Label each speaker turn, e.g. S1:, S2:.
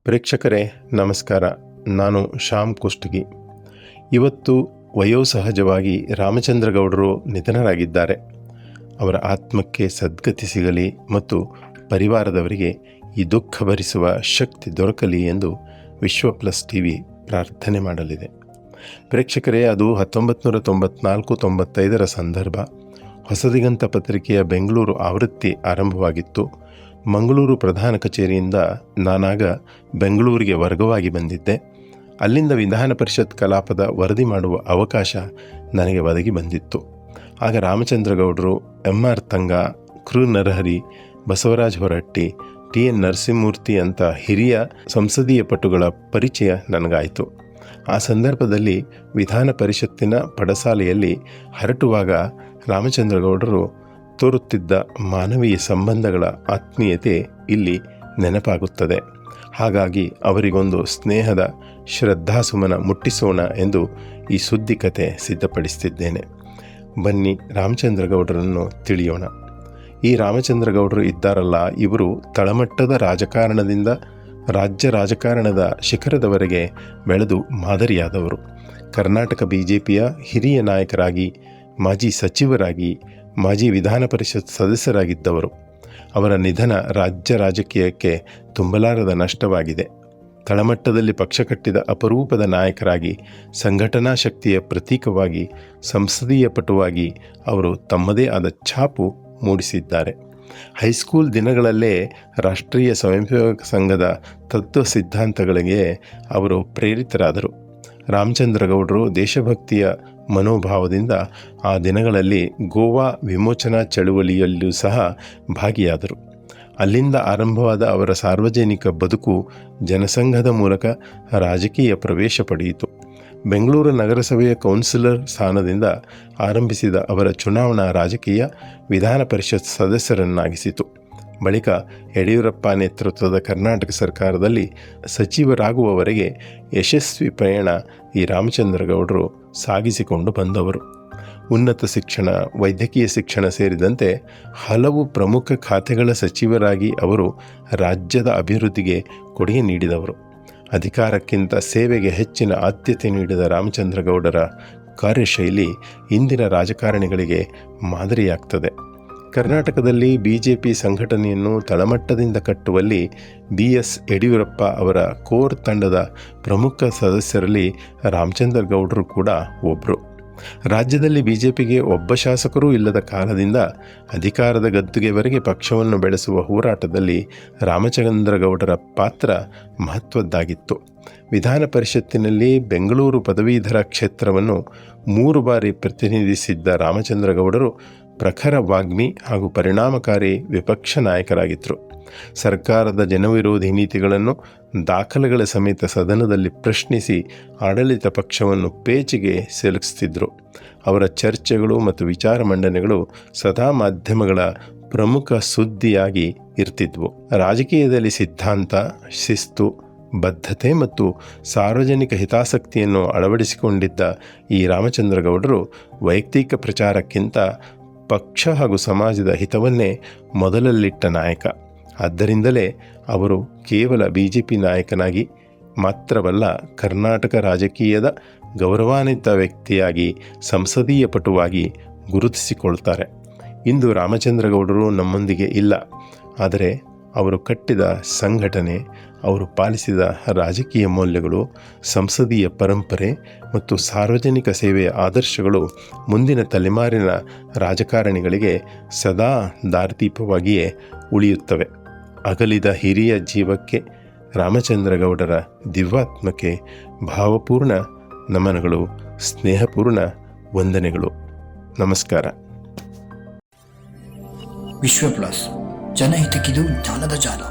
S1: ಪ್ರೇಕ್ಷಕರೇ ನಮಸ್ಕಾರ. ನಾನು ಶ್ಯಾಮ್ ಕುಷ್ಟಗಿ. ಇವತ್ತು ವಯೋಸಹಜವಾಗಿ ರಾಮಚಂದ್ರ ಗೌಡರು ನಿಧನರಾಗಿದ್ದಾರೆ. ಅವರ ಆತ್ಮಕ್ಕೆ ಸದ್ಗತಿ ಸಿಗಲಿ ಮತ್ತು ಪರಿವಾರದವರಿಗೆ ಈ ದುಃಖ ಭರಿಸುವ ಶಕ್ತಿ ದೊರಕಲಿ ಎಂದು ವಿಶ್ವ ಪ್ಲಸ್ ಟಿವಿ ಪ್ರಾರ್ಥನೆ ಮಾಡಲಿದೆ. ಪ್ರೇಕ್ಷಕರೇ, ಅದು 1994-95 ಸಂದರ್ಭ. ಹೊಸದಿಗಂತ ಪತ್ರಿಕೆಯ ಬೆಂಗಳೂರು ಆವೃತ್ತಿ ಆರಂಭವಾಗಿತ್ತು. ಮಂಗಳೂರು ಪ್ರಧಾನ ಕಚೇರಿಯಿಂದ ನಾನಾಗ ಬೆಂಗಳೂರಿಗೆ ವರ್ಗವಾಗಿ ಬಂದಿದ್ದೆ. ಅಲ್ಲಿಂದ ವಿಧಾನ ಪರಿಷತ್ ಕಲಾಪದ ವರದಿ ಮಾಡುವ ಅವಕಾಶ ನನಗೆ ಒದಗಿ ಬಂದಿತ್ತು. ಆಗ ರಾಮಚಂದ್ರ ಗೌಡರು, ಎಂ.ಆರ್. ತಂಗ, ಕೃ ನರಹರಿ, ಬಸವರಾಜ ಹೊರಟ್ಟಿ, ಟಿ.ಎನ್. ನರಸಿಂಹಮೂರ್ತಿ ಅಂತ ಹಿರಿಯ ಸಂಸದೀಯ ಪಟುಗಳ ಪರಿಚಯ ನನಗಾಯಿತು. ಆ ಸಂದರ್ಭದಲ್ಲಿ ವಿಧಾನ ಪರಿಷತ್ತಿನ ಪಡಸಾಲೆಯಲ್ಲಿ ಹರಟುವಾಗ ರಾಮಚಂದ್ರ ಗೌಡರು ತೋರುತ್ತಿದ್ದ ಮಾನವೀಯ ಸಂಬಂಧಗಳ ಆತ್ಮೀಯತೆ ಇಲ್ಲಿ ನೆನಪಾಗುತ್ತದೆ. ಹಾಗಾಗಿ ಅವರಿಗೊಂದು ಸ್ನೇಹದ ಶ್ರದ್ಧಾಸುಮನ ಮುಟ್ಟಿಸೋಣ ಎಂದು ಈ ಸುದ್ದಿ ಕತೆ ಸಿದ್ಧಪಡಿಸುತ್ತಿದ್ದೇನೆ. ಬನ್ನಿ ರಾಮಚಂದ್ರ ಗೌಡರನ್ನು ತಿಳಿಯೋಣ. ಈ ರಾಮಚಂದ್ರ ಗೌಡರು ಇದ್ದಾರಲ್ಲ, ಇವರು ತಳಮಟ್ಟದ ರಾಜಕಾರಣದಿಂದ ರಾಜ್ಯ ರಾಜಕಾರಣದ ಶಿಖರದವರೆಗೆ ಬೆಳೆದು ಮಾದರಿಯಾದವರು. ಕರ್ನಾಟಕ BJPಯ ಹಿರಿಯ ನಾಯಕರಾಗಿ, ಮಾಜಿ ಸಚಿವರಾಗಿ, ಮಾಜಿ ವಿಧಾನ ಪರಿಷತ್ ಸದಸ್ಯರಾಗಿದ್ದವರು. ಅವರ ನಿಧನ ರಾಜ್ಯ ರಾಜಕೀಯಕ್ಕೆ ತುಂಬಲಾರದ ನಷ್ಟವಾಗಿದೆ. ತಳಮಟ್ಟದಲ್ಲಿ ಪಕ್ಷ ಕಟ್ಟಿದ ಅಪರೂಪದ ನಾಯಕರಾಗಿ, ಸಂಘಟನಾ ಶಕ್ತಿಯ ಪ್ರತೀಕವಾಗಿ, ಸಂಸದೀಯ ಪಟುವಾಗಿ ಅವರು ತಮ್ಮದೇ ಆದ ಛಾಪು ಮೂಡಿಸಿದ್ದಾರೆ. ಹೈಸ್ಕೂಲ್ ದಿನಗಳಲ್ಲೇ ರಾಷ್ಟ್ರೀಯ ಸ್ವಯಂ ಸೇವಕ ಸಂಘದ ತತ್ವ ಸಿದ್ಧಾಂತಗಳಿಗೆ ಅವರು ಪ್ರೇರಿತರಾದರು. ರಾಮಚಂದ್ರ ಗೌಡರು ದೇಶಭಕ್ತಿಯ ಮನೋಭಾವದಿಂದ ಆ ದಿನಗಳಲ್ಲಿ ಗೋವಾ ವಿಮೋಚನಾ ಚಳುವಳಿಯಲ್ಲೂ ಸಹ ಭಾಗಿಯಾದರು. ಅಲ್ಲಿಂದ ಆರಂಭವಾದ ಅವರ ಸಾರ್ವಜನಿಕ ಬದುಕು ಜನಸಂಘದ ಮೂಲಕ ರಾಜಕೀಯ ಪ್ರವೇಶ ಪಡೆಯಿತು. ಬೆಂಗಳೂರು ನಗರಸಭೆಯ ಕೌನ್ಸಿಲರ್ ಸ್ಥಾನದಿಂದ ಆರಂಭಿಸಿದ ಅವರ ಚುನಾವಣಾ ರಾಜಕೀಯ ವಿಧಾನ ಪರಿಷತ್ ಸದಸ್ಯರನ್ನಾಗಿಸಿತು. ಬಳಿಕ ಯಡಿಯೂರಪ್ಪ ನೇತೃತ್ವದ ಕರ್ನಾಟಕ ಸರ್ಕಾರದಲ್ಲಿ ಸಚಿವರಾಗುವವರೆಗೆ ಯಶಸ್ವಿ ಪ್ರಯಾಣ ಈ ರಾಮಚಂದ್ರ ಗೌಡರು ಸಾಗಿಸಿಕೊಂಡು ಬಂದವರು. ಉನ್ನತ ಶಿಕ್ಷಣ, ವೈದ್ಯಕೀಯ ಶಿಕ್ಷಣ ಸೇರಿದಂತೆ ಹಲವು ಪ್ರಮುಖ ಖಾತೆಗಳ ಸಚಿವರಾಗಿ ಅವರು ರಾಜ್ಯದ ಅಭಿವೃದ್ಧಿಗೆ ಕೊಡುಗೆ ನೀಡಿದವರು. ಅಧಿಕಾರಕ್ಕಿಂತ ಸೇವೆಗೆ ಹೆಚ್ಚಿನ ಆದ್ಯತೆ ನೀಡಿದ ರಾಮಚಂದ್ರ ಗೌಡರ ಕಾರ್ಯಶೈಲಿ ಇಂದಿನ ರಾಜಕಾರಣಿಗಳಿಗೆ ಮಾದರಿಯಾಗ್ತದೆ. ಕರ್ನಾಟಕದಲ್ಲಿ BJP ಸಂಘಟನೆಯನ್ನು ತಳಮಟ್ಟದಿಂದ ಕಟ್ಟುವಲ್ಲಿ BS ಯಡಿಯೂರಪ್ಪ ಅವರ ಕೋರ್ ತಂಡದ ಪ್ರಮುಖ ಸದಸ್ಯರಲ್ಲಿ ರಾಮಚಂದ್ರ ಗೌಡರು ಕೂಡ ಒಬ್ಬರು. ರಾಜ್ಯದಲ್ಲಿ BJPಗೆ ಒಬ್ಬ ಶಾಸಕರೂ ಇಲ್ಲದ ಕಾಲದಿಂದ ಅಧಿಕಾರದ ಗದ್ದುಗೆವರೆಗೆ ಪಕ್ಷವನ್ನು ಬೆಳೆಸುವ ಹೋರಾಟದಲ್ಲಿ ರಾಮಚಂದ್ರ ಗೌಡರ ಪಾತ್ರ ಮಹತ್ವದ್ದಾಗಿತ್ತು. ವಿಧಾನ ಪರಿಷತ್ತಿನಲ್ಲಿ ಬೆಂಗಳೂರು ಪದವೀಧರ ಕ್ಷೇತ್ರವನ್ನು 3 ಬಾರಿ ಪ್ರತಿನಿಧಿಸಿದ್ದ ರಾಮಚಂದ್ರ ಗೌಡರು ಪ್ರಖರ ವಾಗ್ಮಿ ಹಾಗೂ ಪರಿಣಾಮಕಾರಿ ವಿಪಕ್ಷ ನಾಯಕರಾಗಿದ್ದರು. ಸರ್ಕಾರದ ಜನವಿರೋಧಿ ನೀತಿಗಳನ್ನು ದಾಖಲೆಗಳ ಸಮೇತ ಸದನದಲ್ಲಿ ಪ್ರಶ್ನಿಸಿ ಆಡಳಿತ ಪಕ್ಷವನ್ನು ಪೇಚಿಗೆ ಸಿಲುಕಿಸುತ್ತಿದ್ದರು. ಅವರ ಚರ್ಚೆಗಳು ಮತ್ತು ವಿಚಾರ ಮಂಡನೆಗಳು ಸದಾ ಮಾಧ್ಯಮಗಳ ಪ್ರಮುಖ ಸುದ್ದಿಯಾಗಿ ಇರ್ತಿದ್ವು. ರಾಜಕೀಯದಲ್ಲಿ ಸಿದ್ಧಾಂತ, ಶಿಸ್ತು, ಬದ್ಧತೆ ಮತ್ತು ಸಾರ್ವಜನಿಕ ಹಿತಾಸಕ್ತಿಯನ್ನು ಅಳವಡಿಸಿಕೊಂಡಿದ್ದ ಈ ರಾಮಚಂದ್ರ ಗೌಡರು ವೈಯಕ್ತಿಕ ಪ್ರಚಾರಕ್ಕಿಂತ ಪಕ್ಷ ಹಾಗೂ ಸಮಾಜದ ಹಿತವನ್ನೇ ಮೊದಲಲ್ಲಿಟ್ಟ ನಾಯಕ. ಆದ್ದರಿಂದಲೇ ಅವರು ಕೇವಲ BJP ನಾಯಕನಾಗಿ ಮಾತ್ರವಲ್ಲ, ಕರ್ನಾಟಕ ರಾಜಕೀಯದ ಗೌರವಾನ್ವಿತ ವ್ಯಕ್ತಿಯಾಗಿ, ಸಂಸದೀಯ ಪಟುವಾಗಿ ಗುರುತಿಸಿಕೊಳ್ತಾರೆ. ಇಂದು ರಾಮಚಂದ್ರ ಗೌಡರು ನಮ್ಮೊಂದಿಗೆ ಇಲ್ಲ. ಆದರೆ ಅವರು ಕಟ್ಟಿದ ಸಂಘಟನೆ, ಅವರು ಪಾಲಿಸಿದ ರಾಜಕೀಯ ಮೌಲ್ಯಗಳು, ಸಂಸದೀಯ ಪರಂಪರೆ ಮತ್ತು ಸಾರ್ವಜನಿಕ ಸೇವೆಯ ಆದರ್ಶಗಳು ಮುಂದಿನ ತಲೆಮಾರಿನ ರಾಜಕಾರಣಿಗಳಿಗೆ ಸದಾ ದಾರಿದೀಪವಾಗಿಯೇ ಉಳಿಯುತ್ತವೆ. ಅಗಲಿದ ಹಿರಿಯ ಜೀವಕ್ಕೆ, ರಾಮಚಂದ್ರ ಗೌಡರ ದಿವ್ಯಾತ್ಮಕ್ಕೆ ಭಾವಪೂರ್ಣ ನಮನಗಳು, ಸ್ನೇಹಪೂರ್ಣ ವಂದನೆಗಳು. ನಮಸ್ಕಾರ.
S2: ವಿಶ್ವ ಪ್ಲಸ್, ಜನಹಿತಕ್ಕಿದು ಜ್ಞಾನದ ಜಾಲ.